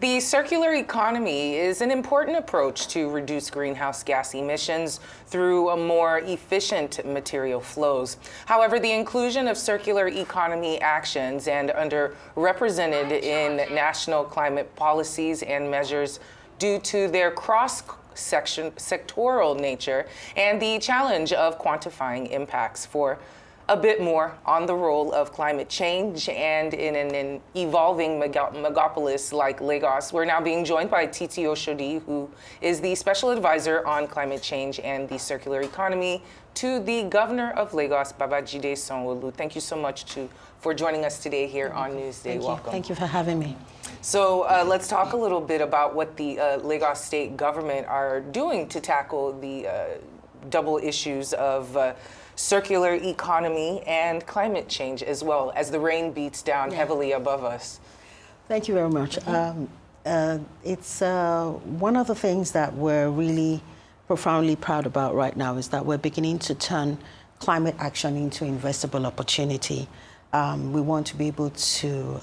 The circular economy is an important approach to reduce greenhouse gas emissions through a more efficient material flows. However, the inclusion of circular economy actions and underrepresented in national climate policies and measures due to their sectoral nature and the challenge of quantifying impacts. For a bit more on the role of climate change and in an evolving megapolis like Lagos, we're now being joined by Titi Oshodi, who is the Special Advisor on Climate Change and the Circular Economy to the Governor of Lagos, Babajide Sanwo-Olu. Thank you so much for joining us today here on Newsday. Welcome. Thank you for having me. So let's talk a little bit about what the Lagos State government are doing to tackle the double issues of circular economy and climate change, as well as the rain beats down heavily above us. Thank you very much. It's one of the things that we're really profoundly proud about right now is that we're beginning to turn climate action into investable opportunity. We want to be able to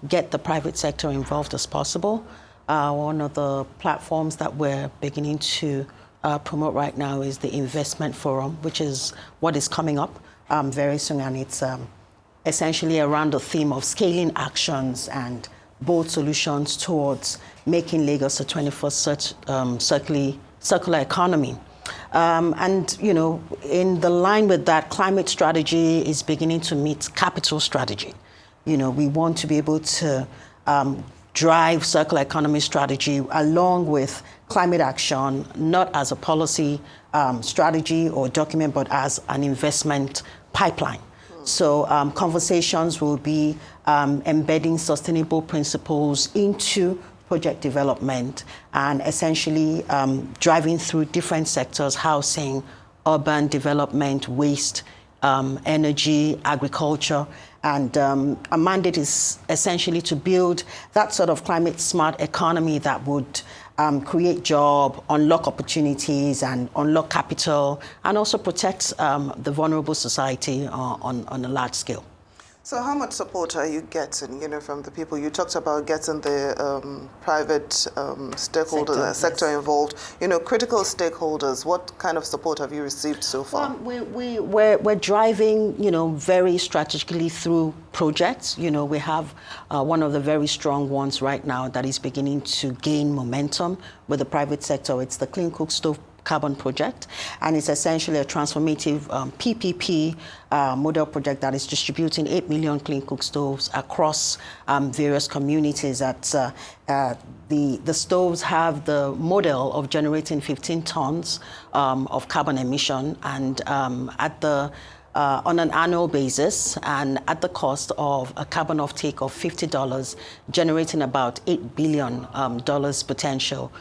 get the private sector involved as possible. One of the platforms that we're beginning to promote right now is the Investment Forum, which is what is coming up very soon, and it's essentially around the theme of scaling actions and bold solutions towards making Lagos a 21st circular economy. And, you know, in the line with that, climate strategy is beginning to meet capital strategy. You know, we want to be able to drive circular economy strategy along with climate action, not as a policy strategy or document, but as an investment pipeline. So conversations will be embedding sustainable principles into project development and essentially driving through different sectors: housing, urban development, waste, energy, agriculture. And a mandate is essentially to build that sort of climate smart economy that would create jobs, unlock opportunities, and unlock capital, and also protect the vulnerable society on a large scale. So how much support are you getting, from the people? You talked about getting the private sector involved. Critical stakeholders, what kind of support have you received so far? We're driving, very strategically through projects. We have one of the very strong ones right now that is beginning to gain momentum with the private sector. It's the Clean Cook Stove Carbon Project, and it's essentially a transformative PPP model project that is distributing 8 million clean cook stoves across various communities. The stoves have the model of generating 15 tons of carbon emission, and on an annual basis, and at the cost of a carbon offtake of $50, generating about $8 billion potential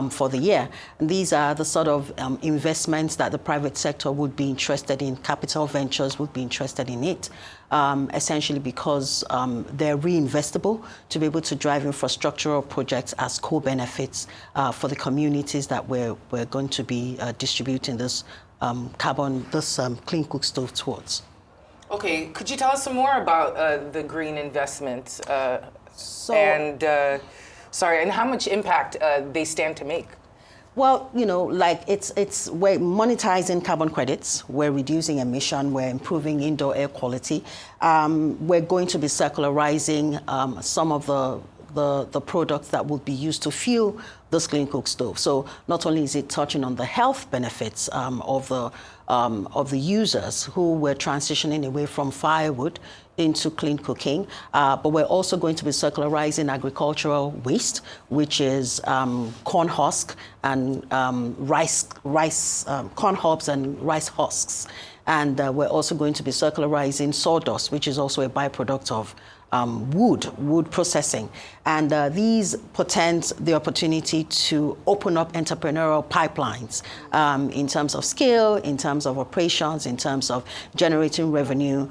for the year. And these are the sort of investments that the private sector would be interested in. Capital ventures would be interested in it, essentially because they're reinvestable to be able to drive infrastructural projects as co-benefits for the communities that we're going to be distributing this clean cook stove towards. Okay, could you tell us some more about the green investments and how much impact they stand to make? Well, we're monetizing carbon credits, we're reducing emission, we're improving indoor air quality. We're going to be circularizing some of the products that will be used to fuel this clean cook stove. So not only is it touching on the health benefits of the users who were transitioning away from firewood into clean cooking, but we're also going to be circularizing agricultural waste, which is corn husk and corn hobs and rice husks. And we're also going to be circularizing sawdust, which is also a byproduct of wood processing. And these portend the opportunity to open up entrepreneurial pipelines in terms of scale, in terms of operations, in terms of generating revenue,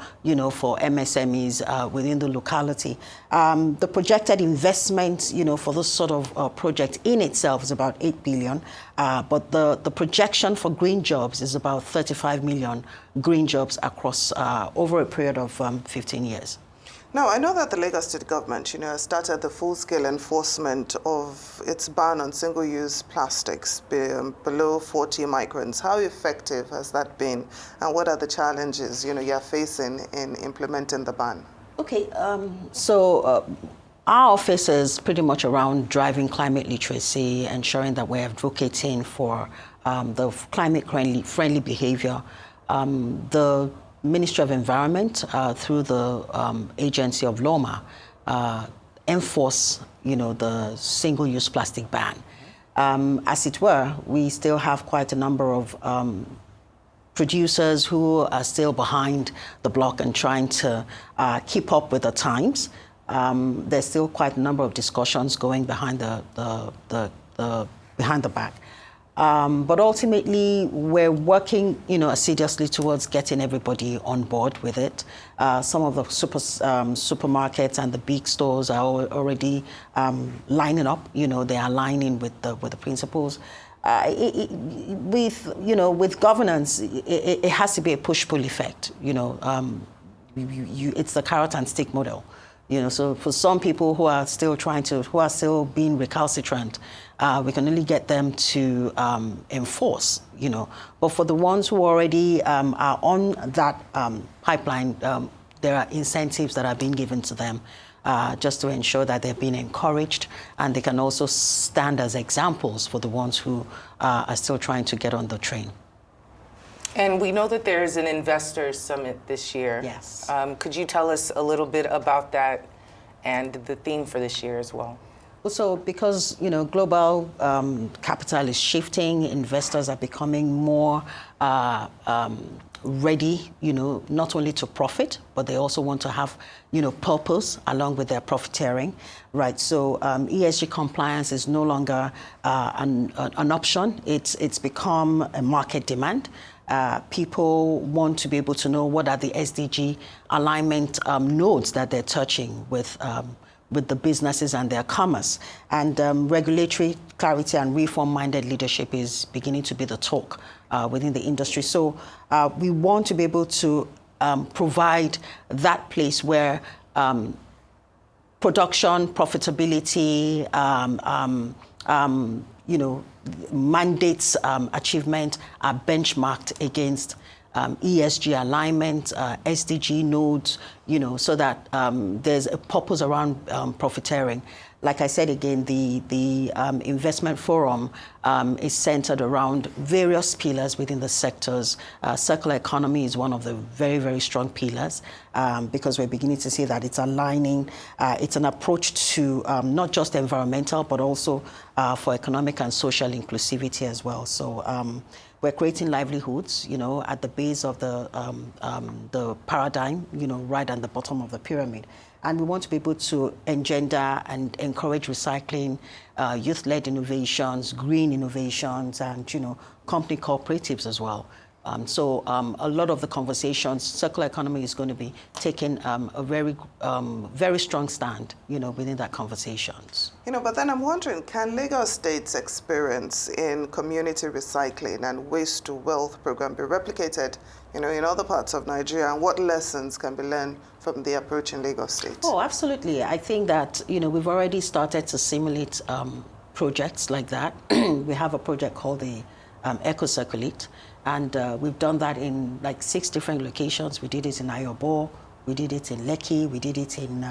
for MSMEs within the locality. The projected investment, for this sort of project in itself is about $8 billion, but the projection for green jobs is about 35 million green jobs across over a period of 15 years. Now, I know that the Lagos State government, has started the full-scale enforcement of its ban on single-use plastics below 40 microns. How effective has that been, and what are the challenges, you're facing in implementing the ban? Okay, our office is pretty much around driving climate literacy, ensuring that we're advocating for the climate-friendly behavior. The Ministry of Environment, through the agency of LOMA, enforce, the single-use plastic ban. As it were, we still have quite a number of producers who are still behind the block and trying to keep up with the times. There's still quite a number of discussions going behind behind the back. But ultimately, we're working, assiduously towards getting everybody on board with it. Some of the supermarkets and the big stores are already lining up. They are aligning with the principles. With governance, it has to be a push-pull effect. It's the carrot and stick model. So for some people who are still being recalcitrant, we can only get them to enforce, But for the ones who already are on that pipeline, there are incentives that are being given to them just to ensure that they're being encouraged, and they can also stand as examples for the ones who are still trying to get on the train. And we know that there's an investors summit this year. Yes. Could you tell us a little bit about that and the theme for this year as well? So because, global capital is shifting, investors are becoming more ready, not only to profit, but they also want to have, purpose along with their profiteering, right? So ESG compliance is no longer an option. It's become a market demand. People want to be able to know what are the SDG alignment nodes that they're touching with the businesses and their commerce. And regulatory clarity and reform-minded leadership is beginning to be the talk within the industry. So we want to be able to provide that place where production, profitability, mandates achievement are benchmarked against ESG alignment, SDG nodes, so that there's a purpose around profiteering. Like I said again, the investment forum is centered around various pillars within the sectors. Circular economy is one of the very, very strong pillars because we're beginning to see that it's aligning. It's an approach to not just environmental, but also for economic and social inclusivity as well. So we're creating livelihoods, at the base of the paradigm, right at the bottom of the pyramid. And we want to be able to engender and encourage recycling, youth-led innovations, green innovations, and, company cooperatives as well. So a lot of the conversations, circular economy is going to be taking a very, very strong stand, within that conversations. But then I'm wondering, can Lagos State's experience in community recycling and waste to wealth program be replicated, in other parts of Nigeria, and what lessons can be learned from the approach in Lagos State? Oh, absolutely. I think that, we've already started to simulate projects like that. We have a project called the Eco-Circulate. And we've done that in like 6 different locations. We did it in Ayobo, we did it in Lekki, we did it in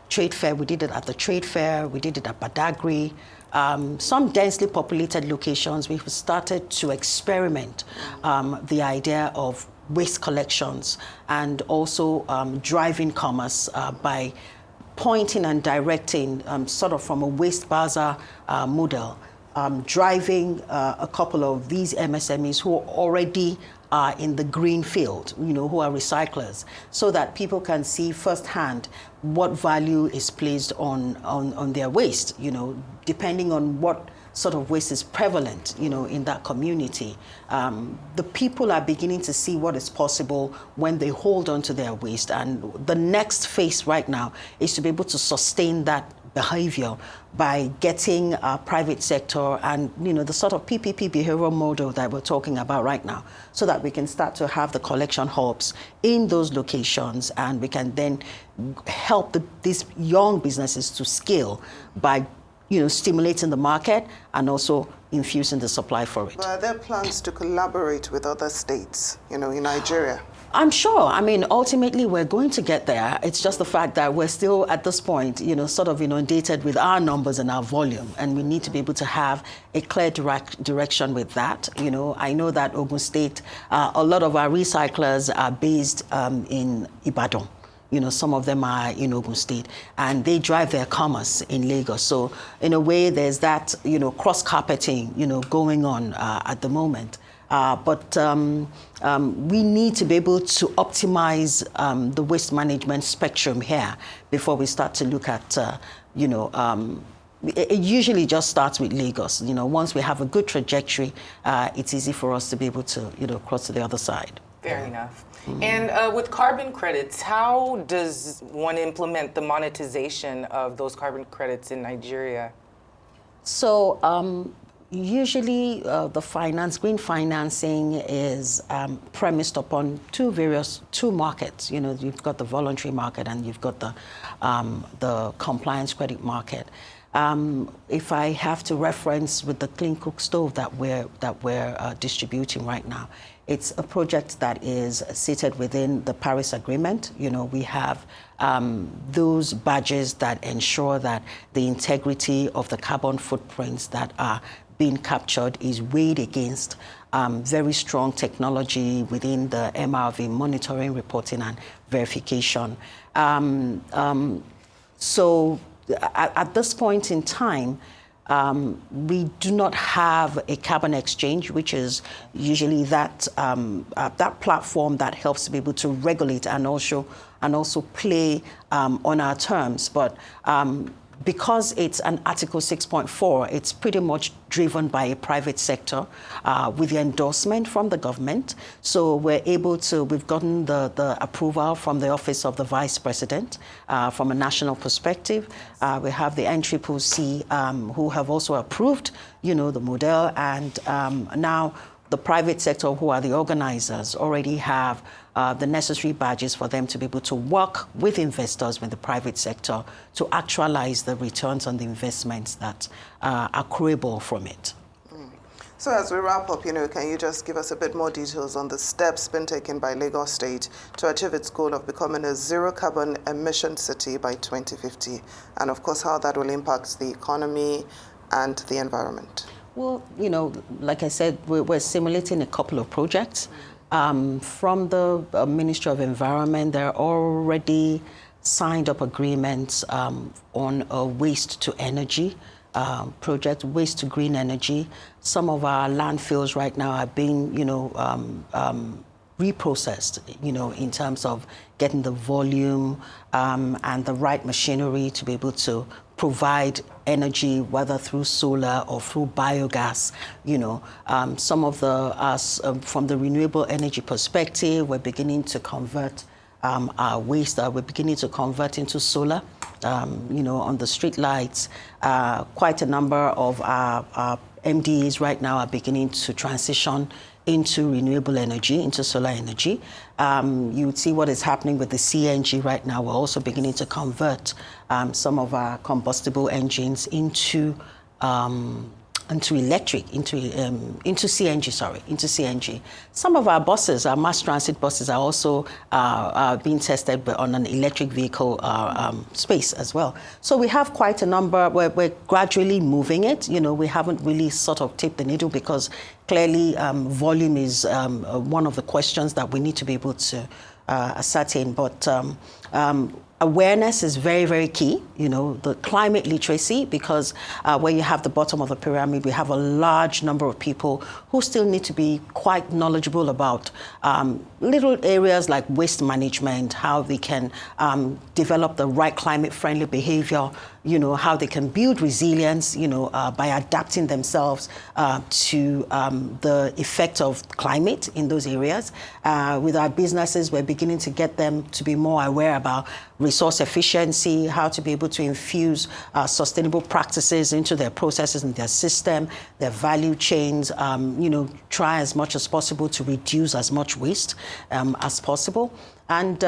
Trade Fair, we did it at the Trade Fair, we did it at Badagry. Some densely populated locations, we've started to experiment the idea of waste collections and also driving commerce by pointing and directing sort of from a waste bazaar model. Driving a couple of these MSMEs who already are in the green field, who are recyclers, so that people can see firsthand what value is placed on their waste, depending on what sort of waste is prevalent, in that community. The people are beginning to see what is possible when they hold on to their waste. And the next phase right now is to be able to sustain that behavior by getting private sector and, the sort of PPP behavioral model that we're talking about right now, so that we can start to have the collection hubs in those locations, and we can then help these young businesses to scale by, stimulating the market and also infusing the supply for it. But are there plans to collaborate with other states, in Nigeria? I'm sure. I mean, ultimately, we're going to get there. It's just the fact that we're still, at this point, sort of inundated with our numbers and our volume, and we need to be able to have a clear direction with that. I know that Ogun State, a lot of our recyclers are based in Ibadan. Some of them are in Ogun State, and they drive their commerce in Lagos. So, in a way, there's that, cross-carpeting, going on at the moment. But we need to be able to optimize the waste management spectrum here before we start to look at, it usually just starts with Lagos. Once we have a good trajectory, it's easy for us to be able to, cross to the other side. Fair enough. And with carbon credits, how does one implement the monetization of those carbon credits in Nigeria? So, usually, the green financing is premised upon two markets. You've got the voluntary market and you've got the compliance credit market. If I have to reference with the clean cook stove that we're distributing right now, it's a project that is seated within the Paris Agreement. We have those badges that ensure that the integrity of the carbon footprints that are being captured is weighed against very strong technology within the MRV, monitoring, reporting, and verification. So at this point in time, we do not have a carbon exchange, which is usually that platform that helps to be able to regulate and also play on our terms. But because it's an Article 6.4, it's pretty much driven by a private sector with the endorsement from the government. So we've gotten the approval from the Office of the Vice President from a national perspective. We have the NCCC who have also approved, the model, and now the private sector, who are the organizers, already have the necessary badges for them to be able to work with investors, with the private sector, to actualize the returns on the investments that are accruable from it. So as we wrap up, can you just give us a bit more details on the steps being taken by Lagos State to achieve its goal of becoming a zero-carbon emission city by 2050, and of course how that will impact the economy and the environment? Well, like I said, we're simulating a couple of projects. From the Ministry of Environment, there are already signed up agreements on a waste to energy project, waste to green energy. Some of our landfills right now are being, reprocessed, in terms of getting the volume and the right machinery to be able to provide energy, whether through solar or through biogas. Some of from the renewable energy perspective, we're beginning to convert our waste. We're beginning to convert into solar, on the street lights. Quite a number of our MDAs right now are beginning to transition into renewable energy, into solar energy. You would see what is happening with the CNG right now. We're also beginning to convert some of our combustible engines into electric, into CNG. Some of our buses, our mass transit buses, are also being tested on an electric vehicle space as well. So we have quite a number. We're gradually moving it. We haven't really sort of tipped the needle because clearly volume is one of the questions that we need to be able to ascertain. But awareness is very, very key, the climate literacy, because where you have the bottom of the pyramid, we have a large number of people who still need to be quite knowledgeable about little areas like waste management, how they can develop the right climate-friendly behavior, how they can build resilience, by adapting themselves to the effect of climate in those areas. With our businesses, we're beginning to get them to be more aware about resource efficiency, how to be able to infuse sustainable practices into their processes and their system, their value chains, try as much as possible to reduce as much waste as possible. And,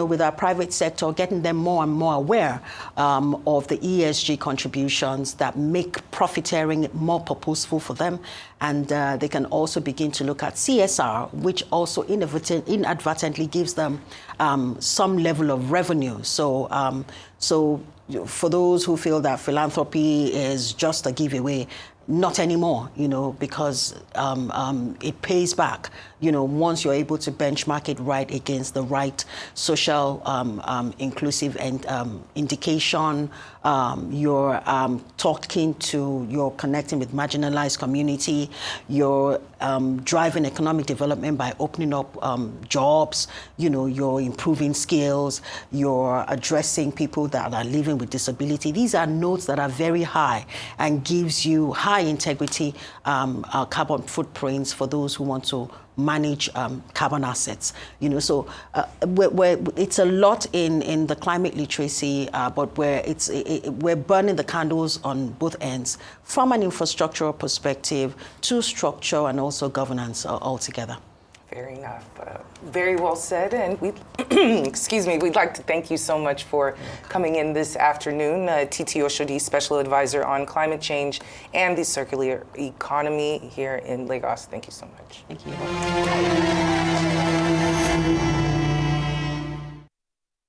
with our private sector, getting them more and more aware of the ESG contributions that make profiteering more purposeful for them. And they can also begin to look at CSR, which also inadvertently gives them some level of revenue. So for those who feel that philanthropy is just a giveaway, not anymore, because it pays back, once you're able to benchmark it right against the right social inclusive and indication, you're you're connecting with marginalized community, you're driving economic development by opening up jobs, you're improving skills, you're addressing people that are living with disability. These are notes that are very high and gives you high integrity carbon footprints for those who want to manage carbon assets. So it's a lot in the climate literacy, but we're burning the candles on both ends, from an infrastructural perspective to structure and also governance altogether. Fair enough. Very well said. And we'd like to thank you so much for coming in this afternoon. Titi Oshodi, Special Advisor on Climate Change and the Circular Economy here in Lagos. Thank you so much. Thank you.